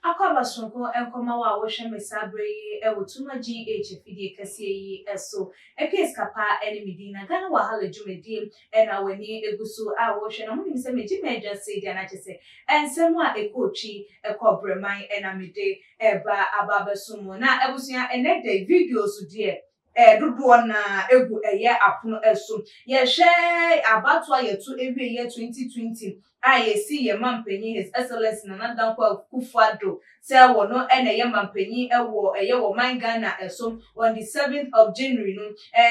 Akwabasonko enkoma wa wohwe mesabre yi ewotuma GH fidie kase yi eso epes kapa enemidina Ghana wahala jumedi ena wani egusu a wohwe na munim se meji meja se dia na chese ensemu a ekochi ekobreman ena mede eba ababesumo na ebusuya enede videos die dodo na egu eye apono eso ye hwe abatwa yetu ewie ye 2020 ayesi ye mampanyi his excellence na Dankwa Akufo-Addo se wono ene ye mampanyi ewo eye wo man Ghana eso on the 7th of January no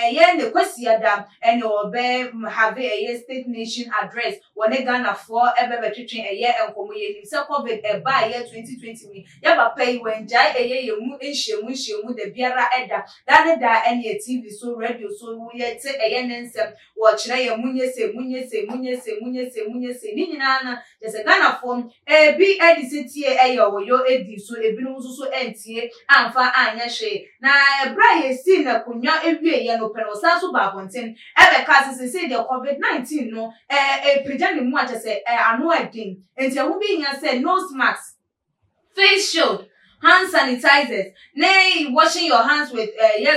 ye ne kwasiada ene obe have eye state nation address wone Ghana for ebebe twetwe eye enkomo ye nim se covid eba ye 2020 ni ya papa yi wenja eye ye mu enhyemu de biara eda da ene TV so radio so ye te eye nensem wo kire ye munyese ni na just Ghana form bi edisetie eyo yo edi so ebinu so entie amfa anya hwe na ebra ye si na kunwa ewie ye no peno sanso ba bonten ebe ka se the covid-19 no preja ni mu ache se ano edin enti hu bi nya se nose mask, face shield, hand sanitizers, nay washing your hands with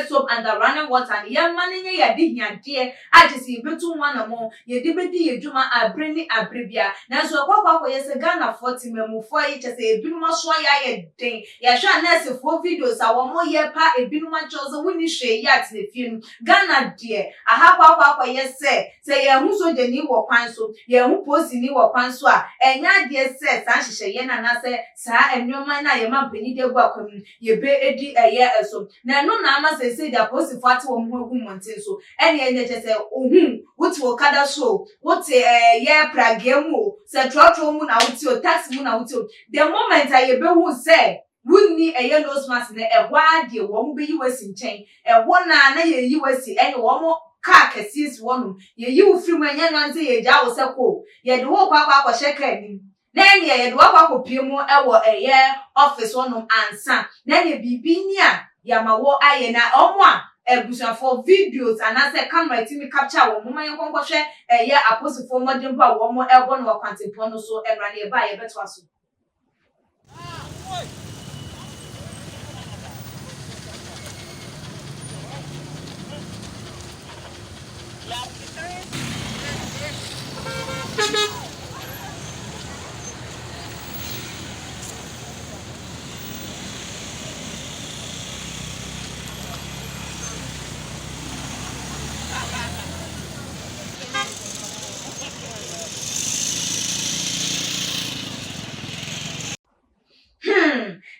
soap and the running water and young man in ya dear I just see betu one more ye dibedi ye juma abreni abribia na so kwakwa yes Ghana 40 memu for each as a binuma so ya den ya sha nurse for videos awomo ye pa ebinuma chose woni hwe ya at the film Ghana dear aha kwakwa yes say ye hu so de ni wo kwan so ye hu post ni wo kwan so a enya dear say san hye ye na na say sa enwoma na ye mampani de gwa kwam ye be edi eye eso na no na ama say the post for ati wo mo hu monten so ene ene che say ohun wuti wo kada so wuti ye pragemu se trotro mu na wuti o taxi mu na wuti o the moment I be hu say wunni eye nose mask na ehwa de wo mo be yi wasi nchen ehwo na ye yi wasi ene wo mo ka kesis wonu ye yi wo firi mu enya no ante ye ja wo se ko ye de wo kwa sheka ni na ene ye de wo kwa pie mu ewo eye office wonu ansa na ene bibi ni a yamawo aye na omo a ebusuan for videos and as a camera team capture wo mo man konko hwe eye apostle for modern ba wo mo ebo no kwantepon no so emra na e ba ye beto aso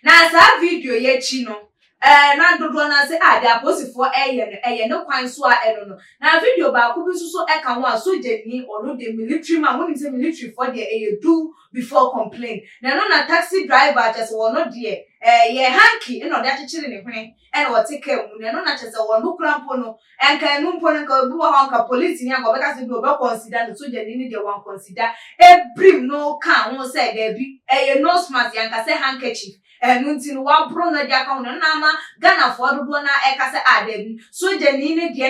na za video ye chi no na dodo na say the apostle for eye no kwan so a no na video ba ko bi so e kan wa so jeni onu the military man woni say military for the eye do before complain na no na taxi driver just wo no de ye hanky no de achechire ne hwene e na wo take mu na no na chese wo no krampo no enka no mpo no ka bi wo hanka police ni agba ka say bi obe consider no so jeni ni de wan consider brim no kan won say there bi eye no smart yanka say handkerchief nunti no wa bro na dia kan no na ma Ghana for dodo na eka say adabi so jeni ne de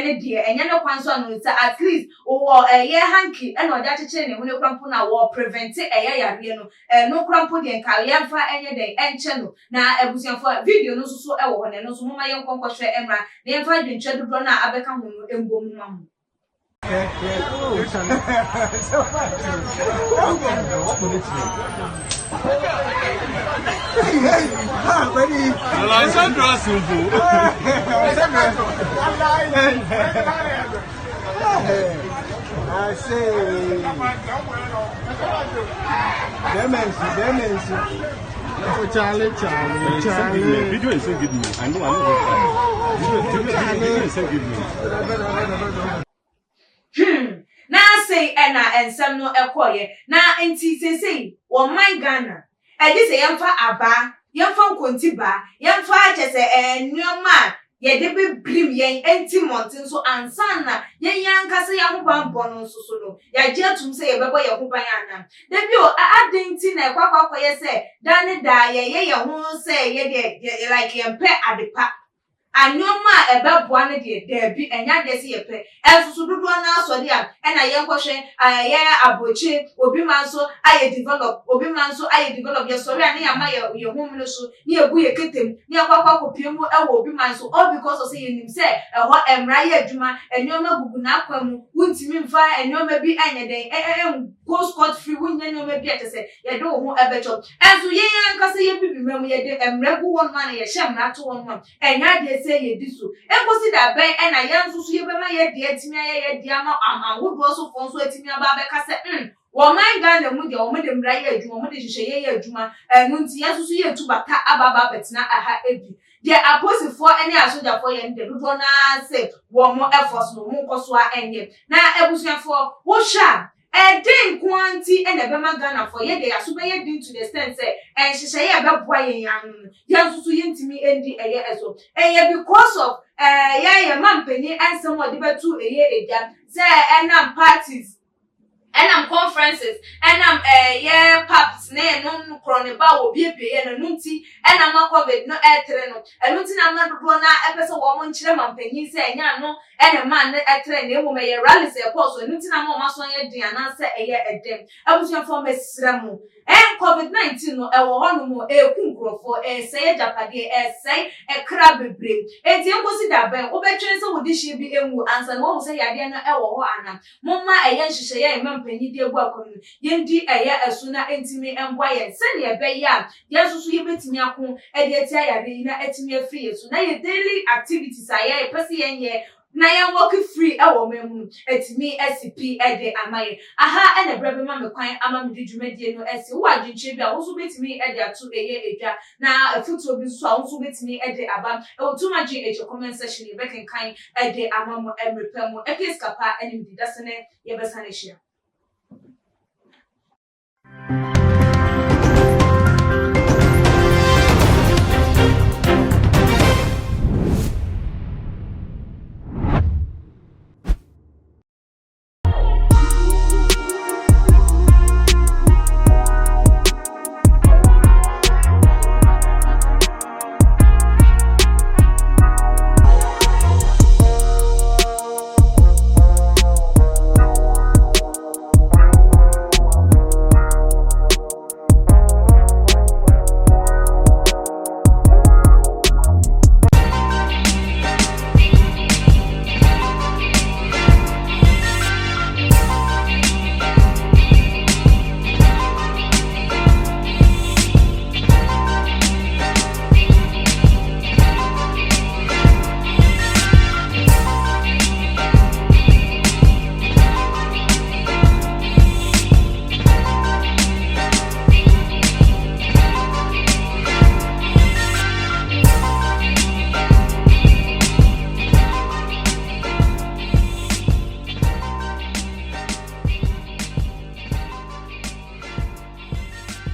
enya ne kwan so no say at least wo ye hanky e na o da chechire ne hune krampo na wo prevent eye yare no no krampo de nka ye mfa enye de enche no na ebusian for video no so e wo ne no so moma ye nkonko hwe emra na ye mfa de nche dodo na abeka hu no engom mamu I say, Demency. Oh, Charlie. Video is so good. I know. Video is so good. Na say ena ensem no ekoye na enti say wo man Ghana e ji say yemfa aba yemfa nkonti ba yemfa achese enwoma ye de be brim yen enti montin so ansan na yen yanka se ya ho bambo no so no ya je atum se ye bebo ye ho ban anam da bi o adenti na kwakwa ye se dane da ye ho se ye de like yempe adepa anyoma ebeboa ne de debi enya de se yepe ensusu dodo na asode a na yenkohwe ye abochi obi manso aye develop obi manso aye develop ye sori ani ya ma ye homle so ne ebu ye ketem ne akwakwa kopiemu e wo obi manso all because of say yenim say eho emra ye adwuma enyoma gugu na akwamu wuntimi mfa enyoma bi anya den go scot free wunya enyoma bi atese ye de wo ho ebecho enso ye yankase ye bibimam ye de emra gu won ma na ye hyemra to won ma enya de say ye diso enkosi da ben e na yansusu ye bema ye de atimi ye de ama awodo so fon so atimi aba be ka se wo man Ghana mu de wo de mra ye adwuma wo de hwehwe ye adwuma enu nti yansusu ye tubaka ababa betina aha ebi de aposifo ene asojafo ye de dodo na se wo mo efforts no mu nkoso a enye na ebusuafo wo hwa den kwanti ene bema Ghana for ye de aso be ye din to the extent say hwehwe ye beboa ye yansusu ye ntimi endi eye eso eye because of ye mampani ansem wo de betu eye edia say enam parties enam conferences enam ye paps ne no kroniba wo biepie no nti enam covid no etre no enunti na ma dodo na epese wo mo nkyere mampani say enya no ene man etre na emu me ye rallies e pause enunti na ma so ye dian na say eye edem abusuan for mesremu covid-19 no ewo hono mo kunkrofo say japade say ekra bebre enti enkosi da ben obetwen se wo de hye bi enwu ansa no wo say yade no ewo ho ana momma eye nhyehyɛ ye mampanyi de egu akonu yendi eye esuna entimi emboa ye se ne ebe ya yesusu ye betimi ako de atia yade na etimi afri yesu na ye daily activities aye pese ye na ya work free ewo memu etimi SCP de amaye aha ene brebe ma mekwan ama me dwumadie no esi wo adwetwe bia wo so betimi de ato eye edwa na afutuo bi so a wo so betimi de aba e wo tuma gh comment section e bekenkan de ama mo emrepam episkapa ene mididasene ye besane hia